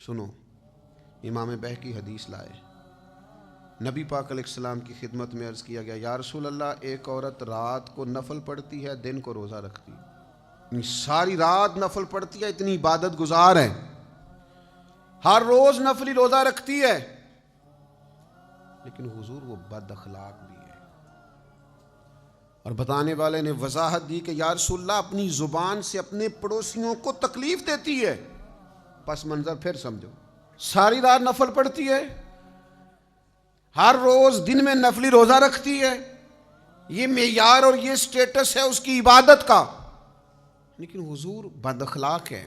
سنو، امام بہقی حدیث لائے، نبی پاک علیہ السلام کی خدمت میں عرض کیا گیا یا رسول اللہ ایک عورت رات کو نفل پڑھتی ہے، دن کو روزہ رکھتی ہے، ساری رات نفل پڑھتی ہے، اتنی عبادت گزار ہے، ہر روز نفلی روزہ رکھتی ہے، لیکن حضور وہ بد اخلاق بھی ہے۔ اور بتانے والے نے وضاحت دی کہ یا رسول اللہ اپنی زبان سے اپنے پڑوسیوں کو تکلیف دیتی ہے۔ پس منظر پھر سمجھو، ساری رات نفل پڑھتی ہے، ہر روز دن میں نفلی روزہ رکھتی ہے، یہ معیار اور یہ سٹیٹس ہے اس کی عبادت کا، لیکن حضور بد اخلاق ہے،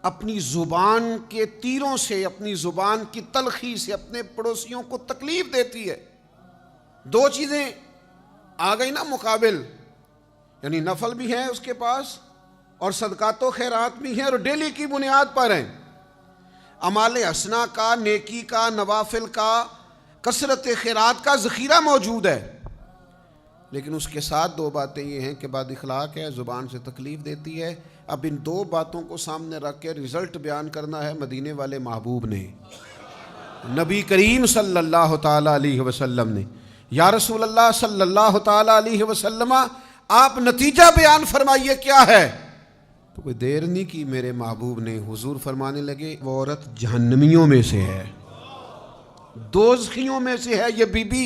اپنی زبان کے تیروں سے، اپنی زبان کی تلخی سے اپنے پڑوسیوں کو تکلیف دیتی ہے۔ دو چیزیں آ گئی نا مقابل، یعنی نفل بھی ہیں اس کے پاس اور صدقات و خیرات بھی ہیں اور ڈیلی کی بنیاد پر ہیں، اعمال حسنہ کا، نیکی کا، نوافل کا، کثرت خیرات کا ذخیرہ موجود ہے، لیکن اس کے ساتھ دو باتیں یہ ہیں کہ بد اخلاق ہے، زبان سے تکلیف دیتی ہے۔ اب ان دو باتوں کو سامنے رکھ کے رزلٹ بیان کرنا ہے مدینے والے محبوب نے، نبی کریم صلی اللہ تعالیٰ علیہ وسلم نے۔ یا رسول اللہ صلی اللہ تعالیٰ علیہ وسلم آپ نتیجہ بیان فرمائیے کیا ہے؟ تو کوئی دیر نہیں کی میرے محبوب نے، حضور فرمانے لگے وہ عورت جہنمیوں میں سے ہے، دوزخیوں میں سے ہے، یہ بی بی